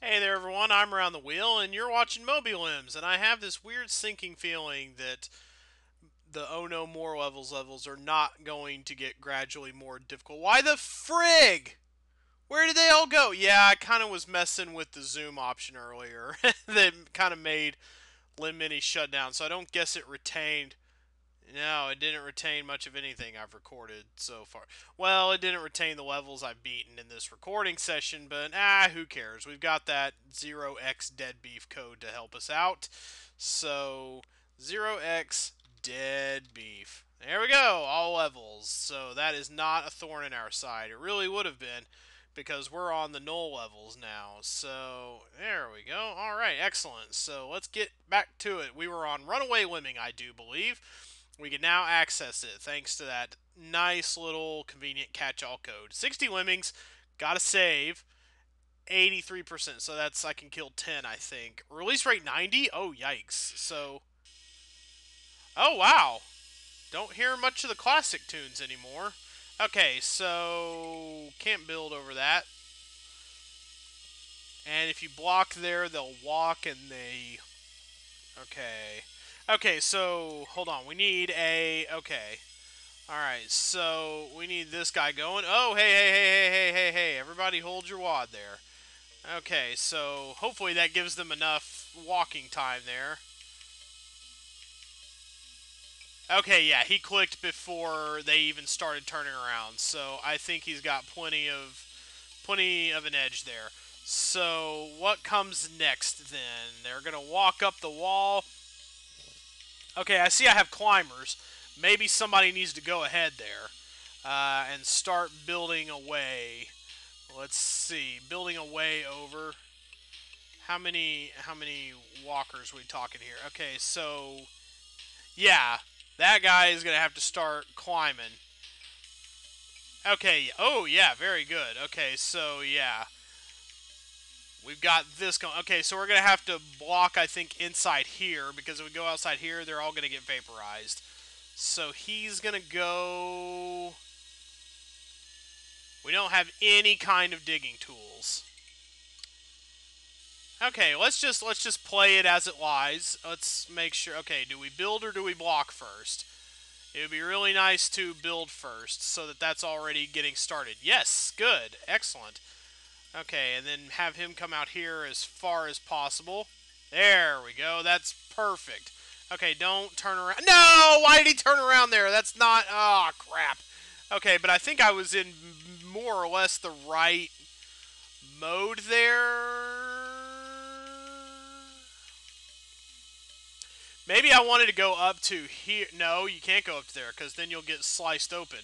Hey there, everyone. I'm Around the Wheel, and you're watching MobiLems. And I have this weird sinking feeling that the Oh No More levels are not going to get gradually more difficult. Why the frig? Where did they all go? Yeah, I kind of was messing with the zoom option earlier. That kind of made Lim Mini shut down, so I don't guess it retained. No, it didn't retain much of anything I've recorded so far. Well, it didn't retain the levels I've beaten in this recording session, but who cares? We've got that 0x dead beef code to help us out. So, 0x dead beef. There we go, all levels. So that is not a thorn in our side. It really would have been because we're on the null levels now. So, there we go. Alright, excellent. So, let's get back to it. We were on Runaway Limming, I do believe. We can now access it thanks to that nice little convenient catch-all code. 60 lemmings, gotta save, 83%, so that's, I can kill 10, I think. Release rate 90? Oh, yikes. So, oh, wow. Don't hear much of the classic tunes anymore. Okay, so, can't build over that. And if you block there, they'll walk and they... Okay. Okay, so, hold on. We need a... Okay. Alright, so we need this guy going. Oh, hey, everybody hold your wad there. Okay, so hopefully that gives them enough walking time there. Okay, yeah, he clicked before they even started turning around, so I think he's got plenty of an edge there. So what comes next then? They're gonna walk up the wall. Okay, I see I have climbers. Maybe somebody needs to go ahead there and start building a way. Let's see, building a way over. How many walkers are we talking here? Okay, so yeah, that guy is gonna have to start climbing. Okay, oh yeah, very good. Okay, so yeah, we've got this going. Okay, so we're gonna have to block, I think, inside here because if we go outside here, they're all gonna get vaporized. So he's gonna go. We don't have any kind of digging tools. Okay, let's just play it as it lies. Let's make sure. Okay, do we build or do we block first? It would be really nice to build first so that that's already getting started. Yes, good, excellent. Okay, and then have him come out here as far as possible. There we go. That's perfect. Okay, don't turn around. No! Why did he turn around there? That's not... Oh, crap. Okay, but I think I was in more or less the right mode there. Maybe I wanted to go up to here. No, you can't go up to there because then you'll get sliced open.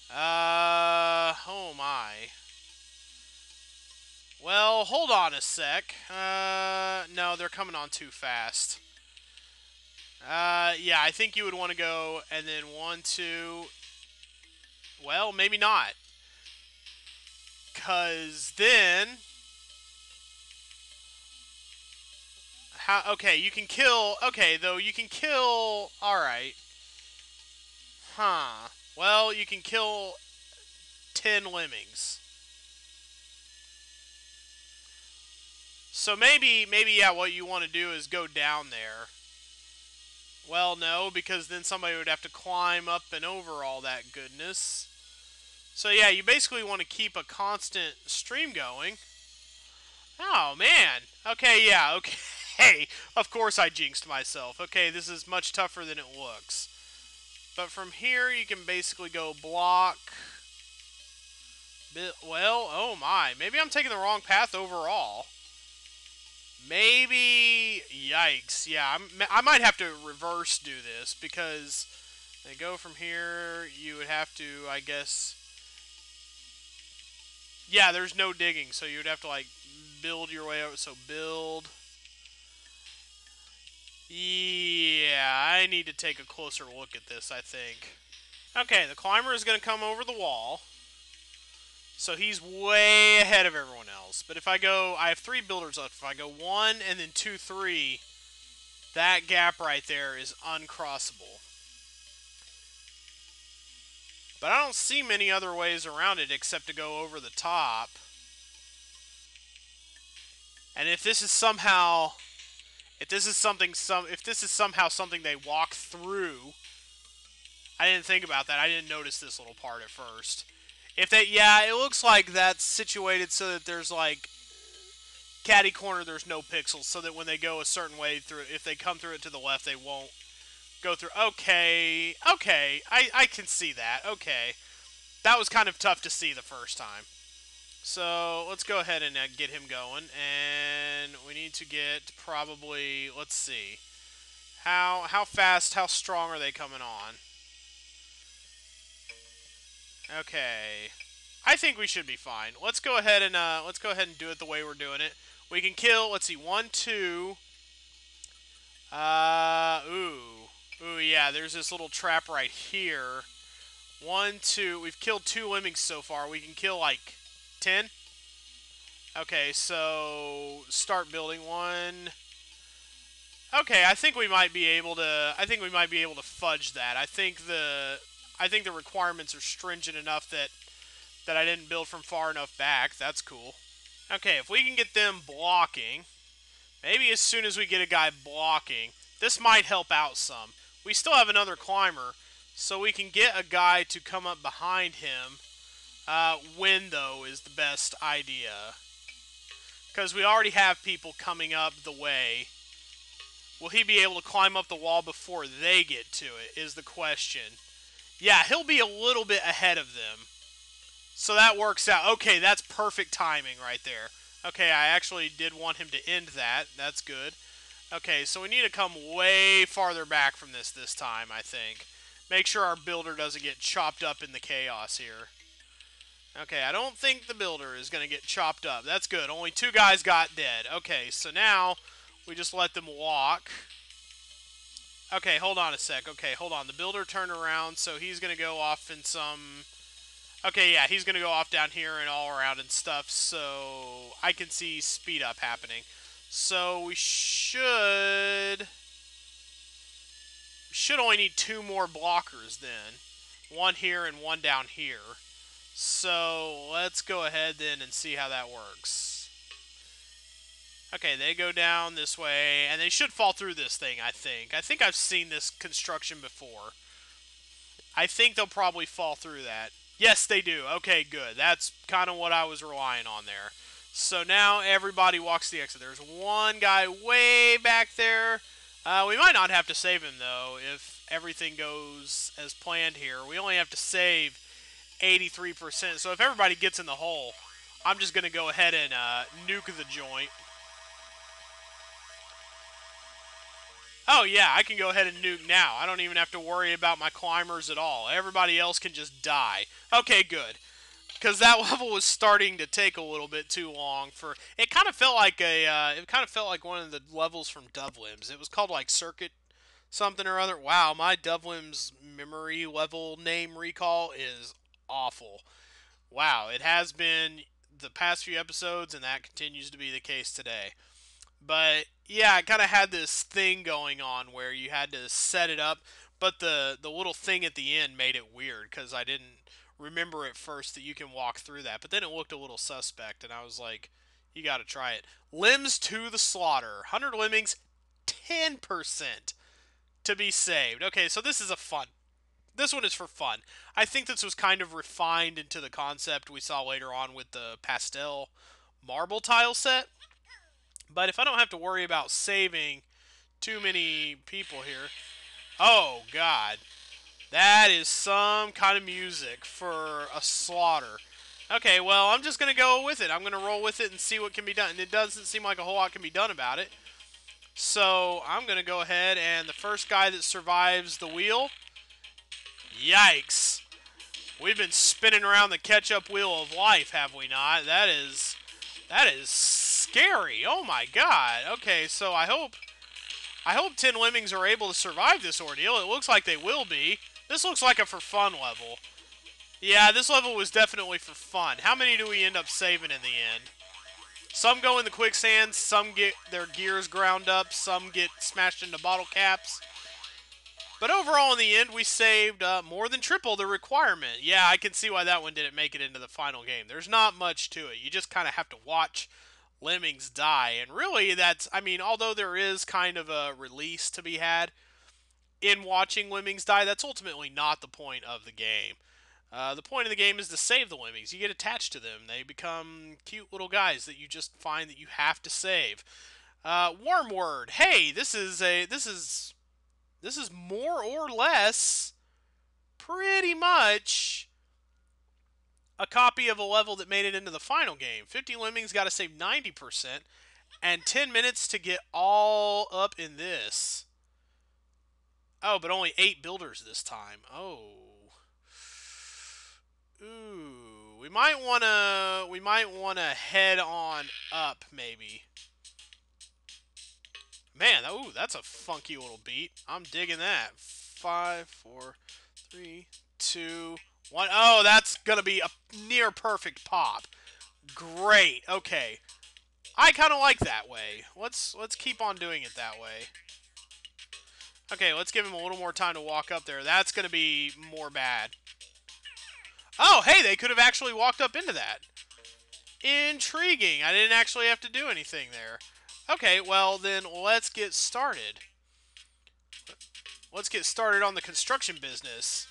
Oh my. Well, hold on a sec. No, they're coming on too fast. Yeah, I think you would want to go and then 1, 2. Well, maybe not. Because then... Okay, you can kill... Okay, though, you can kill... Alright. Huh. Well, you can kill 10 lemmings. So maybe, yeah, what you want to do is go down there. Well, no, because then somebody would have to climb up and over all that goodness. So yeah, you basically want to keep a constant stream going. Oh, man. Okay, yeah, okay. Hey, of course I jinxed myself. Okay, this is much tougher than it looks. But from here, you can basically go block. Well, oh my. Maybe I'm taking the wrong path overall. Maybe... Yikes. Yeah, I might have to reverse do this because they go from here. You would have to, I guess... Yeah, there's no digging, so you would have to, like, build your way out. So build... Yeah, I need to take a closer look at this, I think. Okay, the climber is going to come over the wall. So he's way ahead of everyone else. But if I go... I have 3 builders left. If I go 1 and then 2, 3... That gap right there is uncrossable. But I don't see many other ways around it except to go over the top. And if this is somehow, if this is somehow something they walk through, I didn't think about that. I didn't notice this little part at first. If they, yeah, it looks like that's situated so that there's like catty corner. There's no pixels, so that when they go a certain way through, if they come through it to the left, they won't go through. Okay, okay, I can see that. Okay, that was kind of tough to see the first time. So let's go ahead and get him going, and we need to get probably, let's see, how fast, how strong are they coming on? Okay, I think we should be fine. Let's go ahead and do it the way we're doing it. We can kill. Let's see, 1, 2. Ooh, yeah. There's this little trap right here. 1, 2. We've killed 2 lemmings so far. We can kill like 10. Okay, so start building 1. Okay, I think we might be able to. I think we might be able to fudge that. I think the requirements are stringent enough that I didn't build from far enough back. That's cool. Okay, if we can get them blocking, maybe as soon as we get a guy blocking, this might help out some. We still have another climber, so we can get a guy to come up behind him. When, though, is the best idea. Because we already have people coming up the way. Will he be able to climb up the wall before they get to it, is the question. Yeah, he'll be a little bit ahead of them. So that works out. Okay, that's perfect timing right there. Okay, I actually did want him to end that. That's good. Okay, so we need to come way farther back from this time, I think. Make sure our builder doesn't get chopped up in the chaos here. Okay, I don't think the builder is going to get chopped up. That's good. Only 2 guys got dead. Okay, so now we just let them walk. Okay, hold on a sec. Okay, hold on. The builder turned around, so he's going to go off in some... Okay, yeah, he's going to go off down here and all around and stuff, so I can see speed up happening. So we should only need 2 more blockers then. 1 here and 1 down here. So let's go ahead then and see how that works. Okay, they go down this way, and they should fall through this thing, I think. I think I've seen this construction before. I think they'll probably fall through that. Yes, they do. Okay, good. That's kind of what I was relying on there. So now everybody walks the exit. There's 1 guy way back there. We might not have to save him, though, if everything goes as planned here. We only have to save 83%. So if everybody gets in the hole, I'm just going to go ahead and nuke the joint. Oh, yeah, I can go ahead and nuke now. I don't even have to worry about my climbers at all. Everybody else can just die. Okay, good. Because that level was starting to take a little bit too long for... It kind of felt like one of the levels from MobiLems. It was called, like, Circuit something or other. Wow, my MobiLems memory level name recall is awful. Wow, it has been the past few episodes, and that continues to be the case today. But yeah, I kind of had this thing going on where you had to set it up, but the little thing at the end made it weird because I didn't remember at first that you can walk through that. But then it looked a little suspect, and I was like, you got to try it. Limbs to the slaughter. 100 lemmings, 10% to be saved. Okay, so this is a fun. This one is for fun. I think this was kind of refined into the concept we saw later on with the pastel marble tile set. But if I don't have to worry about saving too many people here... Oh, God. That is some kind of music for a slaughter. Okay, well, I'm just going to go with it. I'm going to roll with it and see what can be done. And it doesn't seem like a whole lot can be done about it. So I'm going to go ahead, and the first guy that survives the wheel... Yikes. We've been spinning around the ketchup wheel of life, have we not? That is scary. Oh my God. Okay, so I hope 10 lemmings are able to survive this ordeal. It looks like they will be. This looks like a for fun level. Yeah, this level was definitely for fun. How many do we end up saving in the end? Some go in the quicksand, some get their gears ground up, some get smashed into bottle caps. But overall, in the end, we saved more than triple the requirement. Yeah, I can see why that one didn't make it into the final game. There's not much to it. You just kind of have to watch, Lemmings die. And really, that's, I mean, although there is kind of a release to be had in watching Lemmings die, that's ultimately not the point of the game. The point of the game is to save the Lemmings. You get attached to them. They become cute little guys that you just find that you have to save. Wormword. Hey, this is more or less pretty much a copy of a level that made it into the final game. 50 Lemmings got to save 90%, and 10 minutes to get all up in this. Oh, but only 8 builders this time. Oh. Ooh. We might wanna head on up, maybe. Man, ooh, that's a funky little beat. I'm digging that. 5, 4, 3, 2, 1. Oh, that's gonna be a near perfect pop. Great. Okay. I kind of like that way. Let's keep on doing it that way. Okay, let's give him a little more time to walk up there. That's gonna be more bad. Oh, hey, they could have actually walked up into that. Intriguing. I didn't actually have to do anything there. Okay, well, then let's get started. Let's get started on the construction business.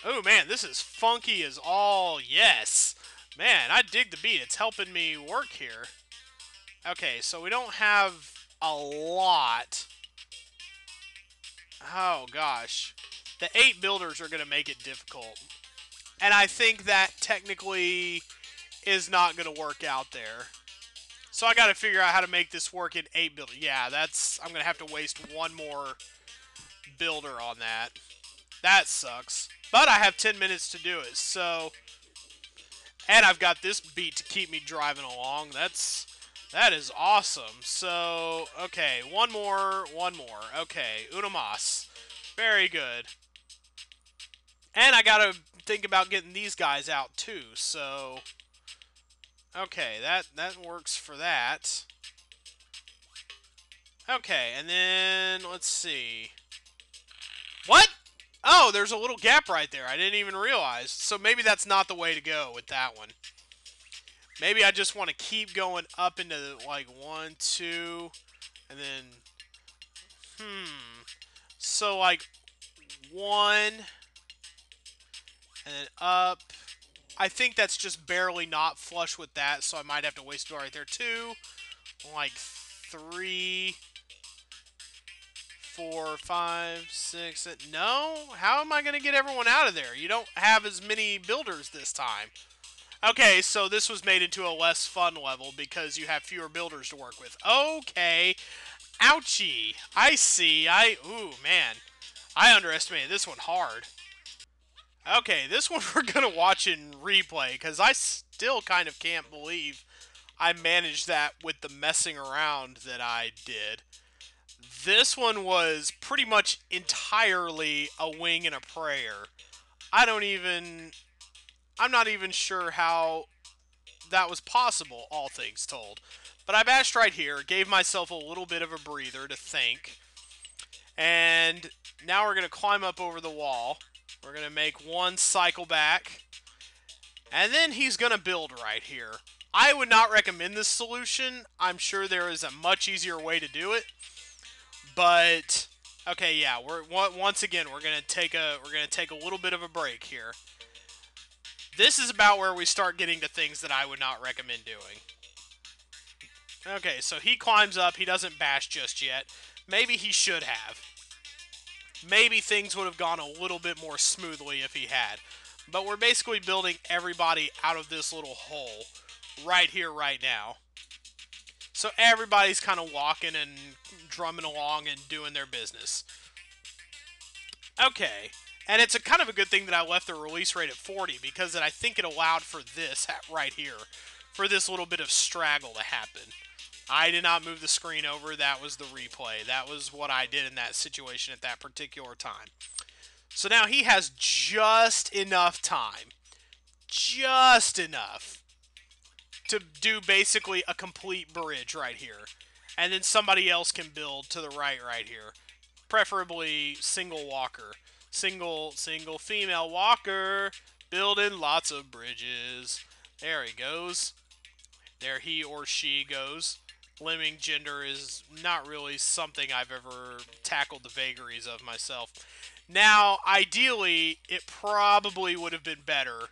Oh, man, this is funky as all yes. Man, I dig the beat. It's helping me work here. Okay, so we don't have a lot. Oh, gosh. The 8 builders are going to make it difficult. And I think that technically is not going to work out there. So I got to figure out how to make this work in 8 builders. Yeah, I'm going to have to waste one more builder on that. That sucks. But I have 10 minutes to do it, so... And I've got this beat to keep me driving along. That is awesome. So, okay, one more. Okay, una mas. Very good. And I got to think about getting these guys out, too, so... Okay, that works for that. Okay, and then, let's see. What? Oh, there's a little gap right there. I didn't even realize. So maybe that's not the way to go with that one. Maybe I just want to keep going up into, like, 1, 2, and then... So, like, 1, and then up... I think that's just barely not flush with that, so I might have to waste it right there. 2, like 3, 4, 5, 6. No? How am I going to get everyone out of there? You don't have as many builders this time. Okay, so this was made into a less fun level because you have fewer builders to work with. Okay. Ouchie. I see. Ooh, man. I underestimated this one hard. Okay, this one we're going to watch in replay, because I still kind of can't believe I managed that with the messing around that I did. This one was pretty much entirely a wing and a prayer. I'm not even sure how that was possible, all things told. But I bashed right here, gave myself a little bit of a breather to think. And now we're going to climb up over the wall. We're going to make one cycle back. And then he's going to build right here. I would not recommend this solution. I'm sure there is a much easier way to do it. But okay, yeah, once again we're going to take a little bit of a break here. This is about where we start getting to things that I would not recommend doing. Okay, so he climbs up. He doesn't bash just yet. Maybe he should have. Maybe things would have gone a little bit more smoothly if he had. But we're basically building everybody out of this little hole right here, right now. So everybody's kind of walking and drumming along and doing their business. Okay. And it's kind of a good thing that I left the release rate at 40 because I think it allowed for this right here. For this little bit of straggle to happen. I did not move the screen over. That was the replay. That was what I did in that situation at that particular time. So now he has just enough time. Just enough. To do basically a complete bridge right here. And then somebody else can build to the right here. Preferably single walker. Single female walker. Building lots of bridges. There he goes. There he or she goes. Lemming gender is not really something I've ever tackled the vagaries of myself. Now, ideally, it probably would have been better.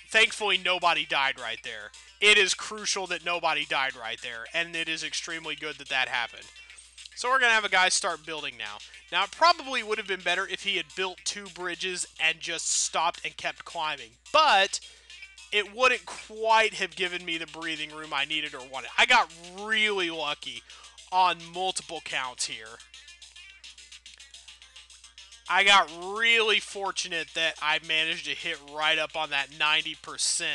Thankfully, nobody died right there. It is crucial that nobody died right there, and it is extremely good that that happened. So we're going to have a guy start building now. Now, it probably would have been better if he had built 2 bridges and just stopped and kept climbing. But it wouldn't quite have given me the breathing room I needed or wanted. I got really lucky on multiple counts here. I got really fortunate that I managed to hit right up on that 90%.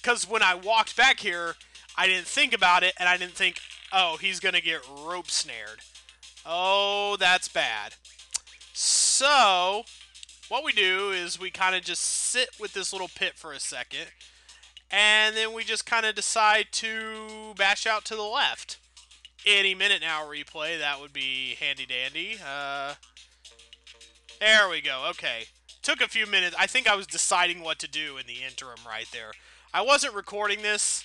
Because when I walked back here, I didn't think about it, and I didn't think, oh, he's going to get rope snared. Oh, that's bad. So, what we do is we kind of just sit with this little pit for a second, and then we just kind of decide to bash out to the left. Any minute now replay, that would be handy dandy. There we go, okay. Took a few minutes. I think I was deciding what to do in the interim right there. I wasn't recording this,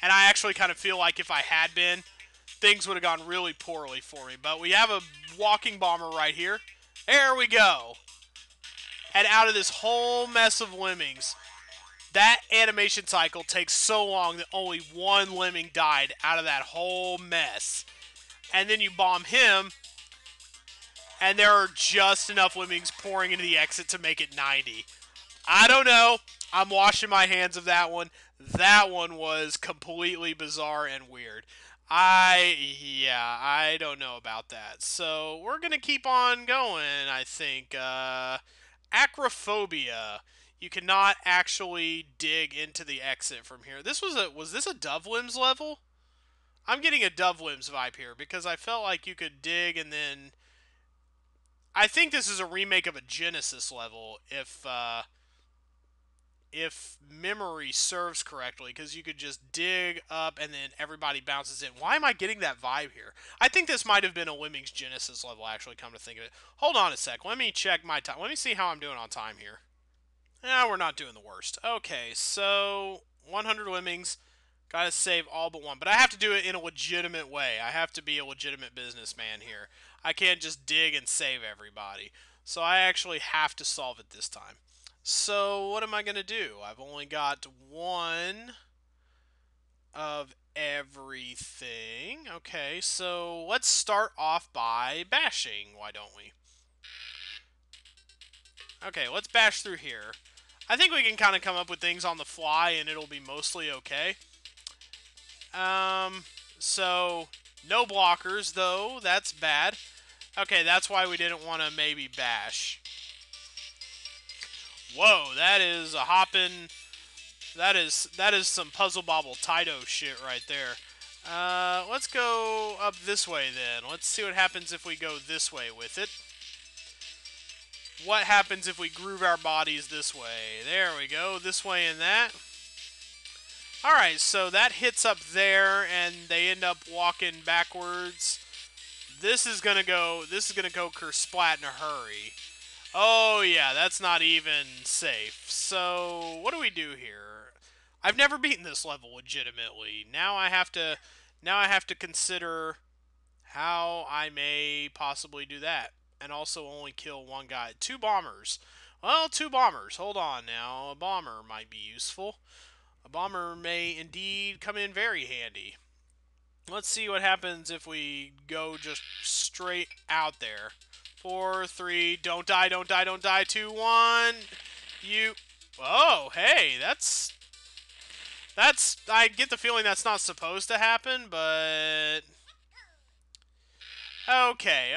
and I actually kind of feel like if I had been, things would have gone really poorly for me. But we have a walking bomber right here. There we go. And out of this whole mess of lemmings, that animation cycle takes so long that only 1 lemming died out of that whole mess. And then you bomb him, and there are just enough lemmings pouring into the exit to make it 90. I don't know. I'm washing my hands of that one. That one was completely bizarre and weird. I don't know about that. So we're going to keep on going, I think. Acrophobia. You cannot actually dig into the exit from here. Was this a Dovelims level? I'm getting a Dovelims vibe here because I felt like you could dig and then I think this is a remake of a Genesis level if memory serves correctly, because you could just dig up and then everybody bounces in. Why am I getting that vibe here? I think this might have been a Lemmings Genesis level, actually, come to think of it. Hold on a sec. Let me check my time. Let me see how I'm doing on time here. We're not doing the worst. Okay, so 100 Lemmings. Gotta save all but one. But I have to do it in a legitimate way. I have to be a legitimate businessman here. I can't just dig and save everybody. So I actually have to solve it this time. So what am I going to do? I've only got one of everything. Okay, so let's start off by bashing. Why don't we? Okay, let's bash through here. I think we can kind of come up with things on the fly and it'll be mostly okay. So no blockers though. That's bad. Okay, that's why we didn't want to maybe bash. Whoa, that is a hoppin'. That is some Puzzle Bobble Taito shit right there. Let's go up this way then. Let's see what happens if we go this way with it. What happens if we groove our bodies this way? There we go, this way and that. Alright, so that hits up there and they end up walking backwards. This is gonna go kersplat in a hurry. Oh yeah, that's not even safe. So what do we do here? I've never beaten this level legitimately. Now I have to consider how I may possibly do that. And also only kill one guy. 2 bombers. Well, 2 bombers. Hold on now. A bomber might be useful. A bomber may indeed come in very handy. Let's see what happens if we go just straight out there. 4, 3, don't die, don't die, don't die. 2, 1. You. Oh, hey, that's. I get the feeling that's not supposed to happen, but. Okay.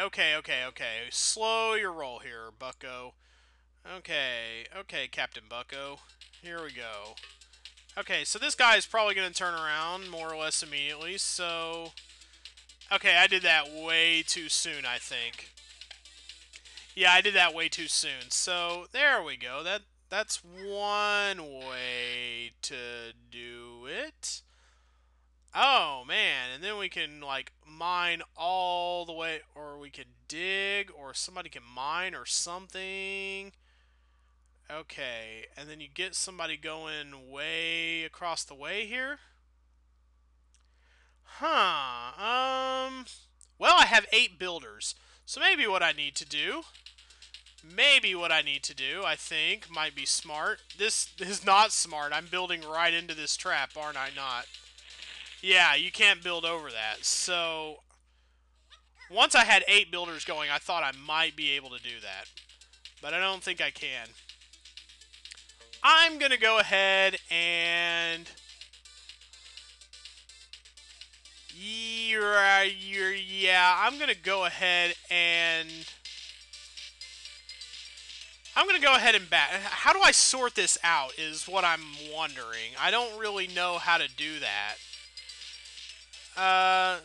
Slow your roll here, bucko. Okay, Captain Bucko. Here we go. Okay, so this guy is probably going to turn around more or less immediately, so. Okay, I did that way too soon, I think. Yeah, I did that way too soon. So, there we go. That's one way to do it. Oh, man. And then we can, like, mine all the way. Or we can dig. Or somebody can mine or something. Okay. And then you get somebody going way across the way here. Well, I have 8 builders. So maybe what I need to do, I think, might be smart. This is not smart. I'm building right into this trap, aren't I not? Yeah, you can't build over that. So, once I had 8 builders going, I thought I might be able to do that. But I don't think I can. I'm going to go ahead and... Yeah, I'm going to go ahead and... How do I sort this out is what I'm wondering. I don't really know how to do that.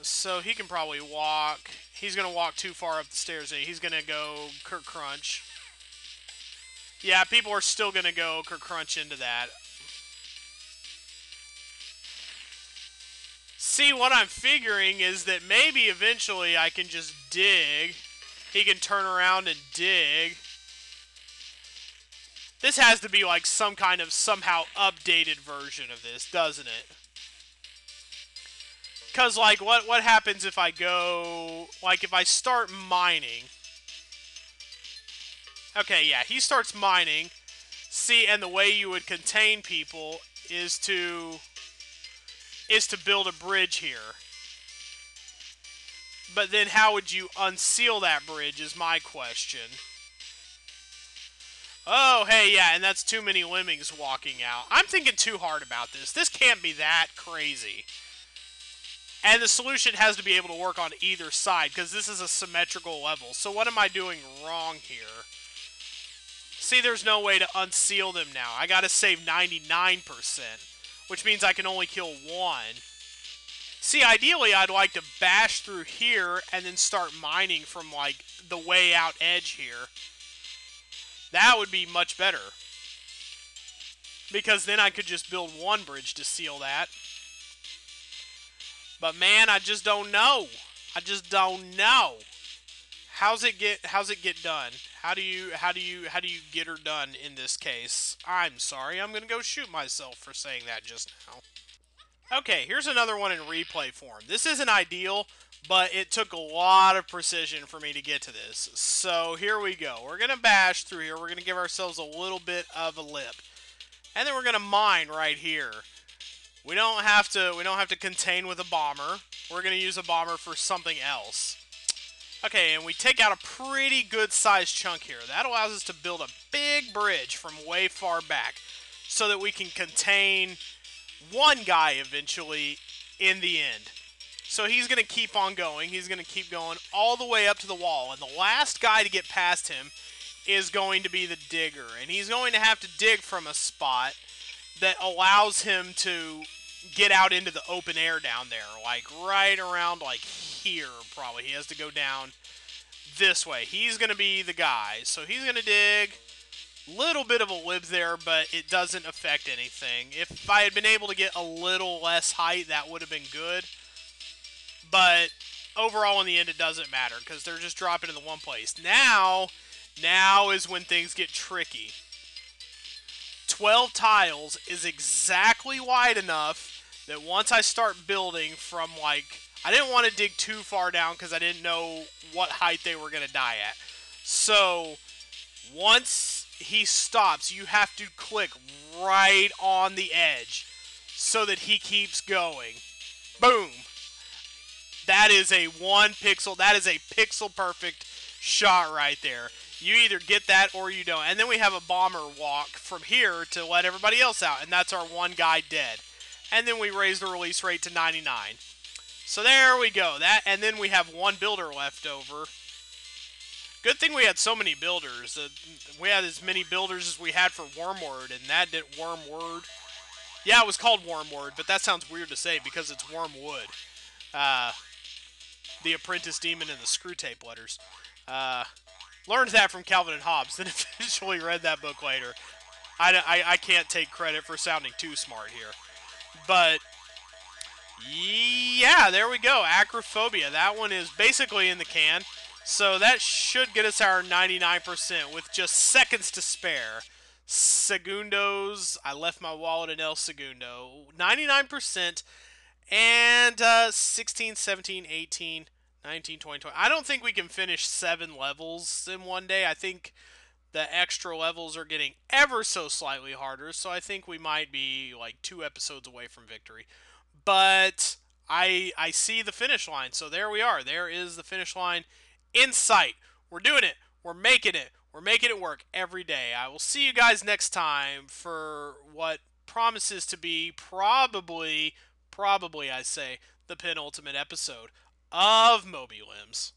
So he can probably walk. He's going to walk too far up the stairs. He's going to go Kurt Crunch. Yeah, people are still going to go Kurt Crunch into that. See, what I'm figuring is that maybe eventually I can just dig. He can turn around and dig. This has to be like some kind of somehow updated version of this, doesn't it? Because, like, what happens if I go... Like, if I start mining... Okay, yeah, he starts mining. See, and the way you would contain people is to build a bridge here. But then how would you unseal that bridge is my question. Oh, hey, yeah, and that's too many lemmings walking out. I'm thinking too hard about this. This can't be that crazy. And the solution has to be able to work on either side, because this is a symmetrical level. So what am I doing wrong here? See, there's no way to unseal them now. I gotta save 99%, which means I can only kill 1. See, ideally, I'd like to bash through here and then start mining from, like, the way out edge here. That would be much better. Because then I could just build 1 bridge to seal that. But man, I just don't know. I just don't know. How's it get done? How do you get her done in this case? I'm sorry. I'm going to go shoot myself for saying that just now. Okay, here's another one in replay form. This isn't ideal, but it took a lot of precision for me to get to this. So here we go. We're going to bash through here. We're going to give ourselves a little bit of a lip. And then we're going to mine right here. We don't have to contain with a bomber. We're going to use a bomber for something else. Okay, and we take out a pretty good sized chunk here. That allows us to build a big bridge from way far back so that we can contain 1 guy eventually in the end. So he's going to keep on going. He's going to keep going all the way up to the wall. And the last guy to get past him is going to be the digger. And he's going to have to dig from a spot that allows him to get out into the open air down there. Like right around like here probably. He has to go down this way. He's going to be the guy. So he's going to dig. Little bit of a lip there, but it doesn't affect anything. If I had been able to get a little less height, that would have been good. But overall, in the end, it doesn't matter because they're just dropping in the one place. Now is when things get tricky. 12 tiles is exactly wide enough that once I start building from, like, I didn't want to dig too far down because I didn't know what height they were going to die at. So once he stops, you have to click right on the edge so that he keeps going. Boom. That is a 1 pixel. That is a pixel perfect shot right there. You either get that or you don't. And then we have a bomber walk from here to let everybody else out. And that's our 1 guy dead. And then we raise the release rate to 99. So there we go. And then we have 1 builder left over. Good thing we had so many builders. We had as many builders as we had for Wormword, and that didn't Wormword. Yeah, it was called Wormword, but that sounds weird to say because it's Wormwood. The Apprentice Demon and the Screw Tape letters. Learned that from Calvin and Hobbes, then eventually read that book later. I can't take credit for sounding too smart here. But yeah, there we go. Acrophobia. That one is basically in the can. So that should get us our 99% with just seconds to spare. Segundos. I left my wallet in El Segundo. 99%. And 16, 17, 18, 19, 20, 20. I don't think we can finish 7 levels in one day. I think the extra levels are getting ever so slightly harder, so I think we might be like 2 episodes away from victory. But I see the finish line, so there we are. There is the finish line in sight. We're doing it. We're making it. We're making it work every day. I will see you guys next time for what promises to be probably I say, the penultimate episode of MobiLems.